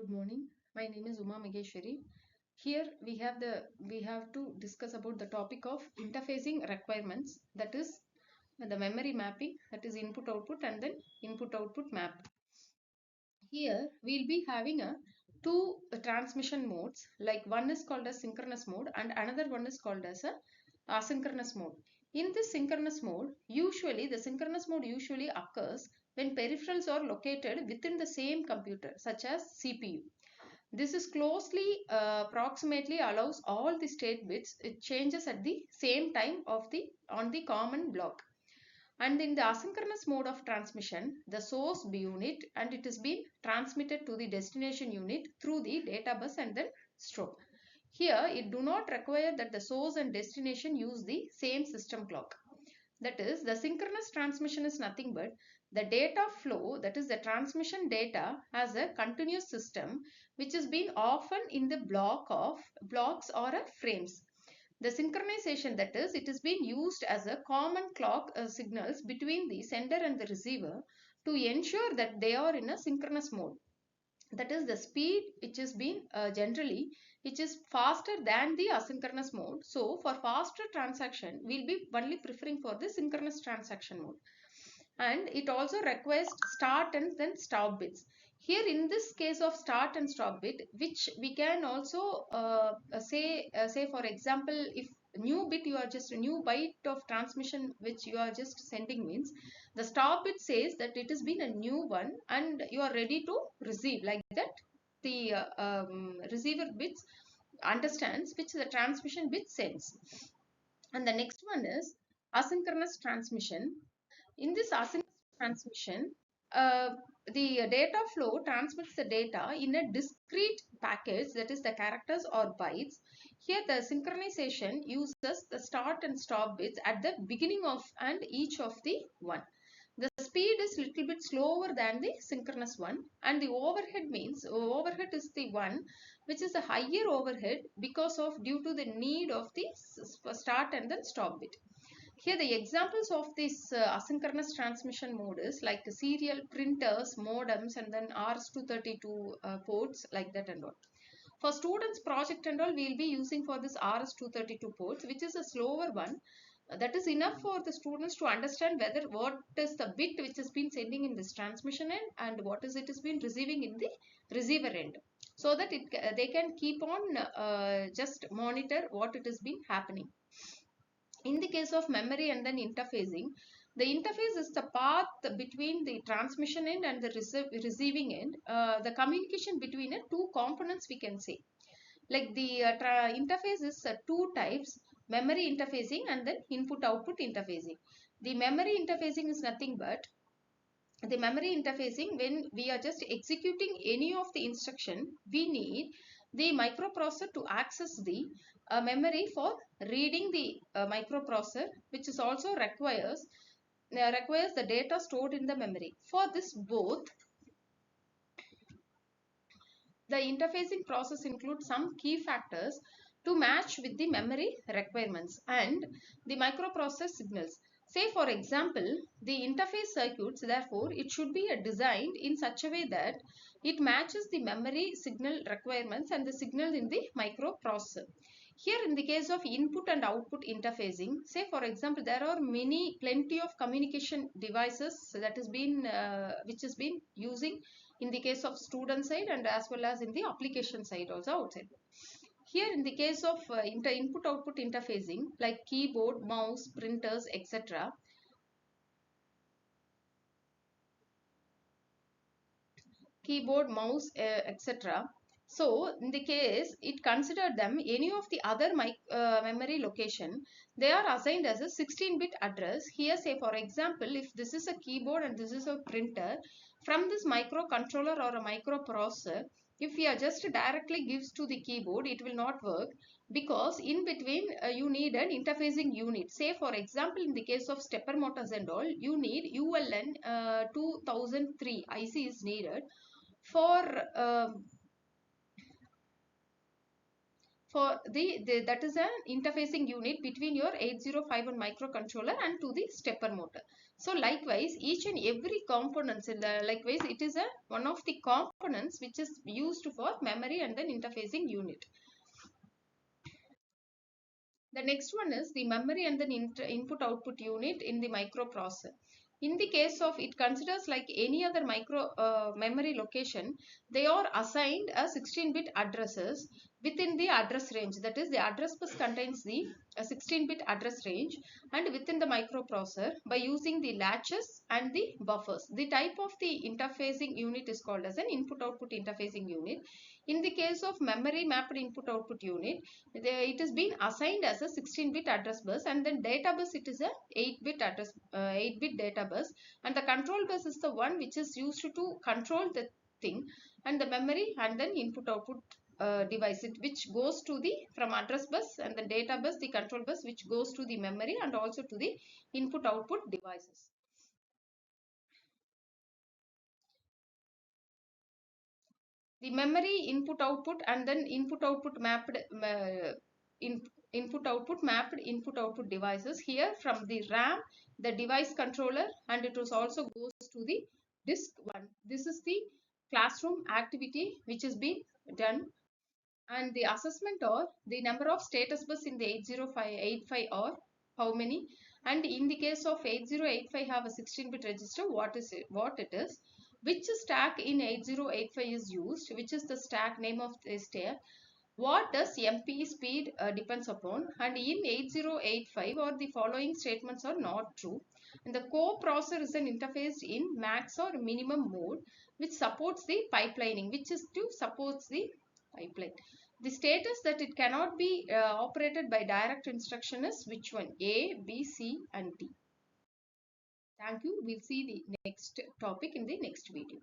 Good morning. My name is Uma Megeshwari. Here we have to discuss about the topic of interfacing requirements, that is the memory mapping, that is input output, and then input output map. Here we'll be having a two transmission modes, like one is called as synchronous mode and another one is called as a asynchronous mode. In this synchronous mode, usually the synchronous mode usually occurs when peripherals are located within the same computer, such as CPU. This is closely approximately allows all the state bits it changes at the same time of the on the common block. And in the asynchronous mode of transmission, the source unit and it is being transmitted to the destination unit through the data bus and then strobe. Here it do not require that the source and destination use the same system clock. That is, the synchronous transmission is nothing but the data flow, that is the transmission data, has a continuous system which is being often in the blocks or frames. The synchronization, that is, it is being used as a common clock signals between the sender and the receiver to ensure that they are in a synchronous mode. That is, the speed which is being generally which is faster than the asynchronous mode. So for faster transaction we'll be only preferring for the synchronous transaction mode, and it also requires start and then stop bits. Here in this case of start and stop bit, which we can also say for example, if new bit you are just a new byte of transmission which you are just sending means the stop bit says that it has been a new one and you are ready to receive, like that the receiver bits understands which the transmission bit sends. And the next one is asynchronous transmission. In this asynchronous transmission, uh, the data flow transmits the data in a discrete package, that is the characters or bytes. Here the synchronization uses the start and stop bits at the beginning of and each of the one. The speed is little bit slower than the synchronous one, and the overhead means overhead is the one which is a higher overhead because of due to the need of the start and then stop bit. Here the examples of this asynchronous transmission mode is like serial printers, modems, and then RS-232 ports, like that and all. For students project and all, we will be using for this RS-232 ports, which is a slower one. That is enough for the students to understand whether what is the bit which has been sending in this transmission end and what is it has been receiving in the receiver end, so that they can keep on just monitor what it has been happening. In the case of memory and then interfacing, the interface is the path between the transmission end and the receiving end, the communication between two components, we can say. Like the interface is two types, memory interfacing and then input output interfacing. The memory interfacing is nothing but the memory interfacing when we are just executing any of the instruction, we need the microprocessor to access the memory for reading the microprocessor, which is also requires the data stored in the memory. For this both, the interfacing process includes some key factors to match with the memory requirements and the microprocessor signals. Say for example, the interface circuits, therefore it should be designed in such a way that it matches the memory signal requirements and the signal in the microprocessor. Here in the case of input and output interfacing, say for example, there are plenty of communication devices that has been which has been using in the case of student side and as well as in the application side also outside. Here in the case of input output interfacing, like keyboard, mouse, printers, etc. Keyboard, mouse, etc. So in the case it considered them any of the other memory location, they are assigned as a 16-bit address. Here say for example, if this is a keyboard and this is a printer, from this microcontroller or a microprocessor, if we are just directly gives to the keyboard, it will not work, because in between you need an interfacing unit. Say for example, in the case of stepper motors and all, you need ULN 2003 IC is needed for for that is an interfacing unit between your 8051 microcontroller and to the stepper motor. So likewise, each and every components in the likewise it is a one of the components which is used for memory and then interfacing unit. The next one is the memory and then input output unit in the microprocessor. In the case of it considers like any other micro memory location, they are assigned a 16-bit addresses within the address range. That is, the address bus contains the 16-bit address range, and within the microprocessor by using the latches and the buffers. The type of the interfacing unit is called as an input output interfacing unit. In the case of memory mapped input output unit, it has been assigned as a 16-bit address bus, and then data bus it is a 8-bit data bus, and the control bus is the one which is used to control the thing, and the memory and then input output device which goes to the from address bus, and the data bus the control bus which goes to the memory and also to the input output devices. The memory input output and then input output mapped input output mapped input output devices. Here from the RAM, the device controller, and it also goes to the disk one. This is the classroom activity which is being done, and the assessment or the number of status bus in the 8085 or how many, and in the case of 8085 have a 16-bit register, what it is, which stack in 8085 is used, which is the stack name of the stack, what does MP speed depends upon, and in 8085 or the following statements are not true, and the coprocessor is an interface in max or minimum mode which supports the pipelining, which is to supports the pipeline. The status that it cannot be operated by direct instruction is which one? A, B, C and D. Thank you. We'll see the next topic in the next video.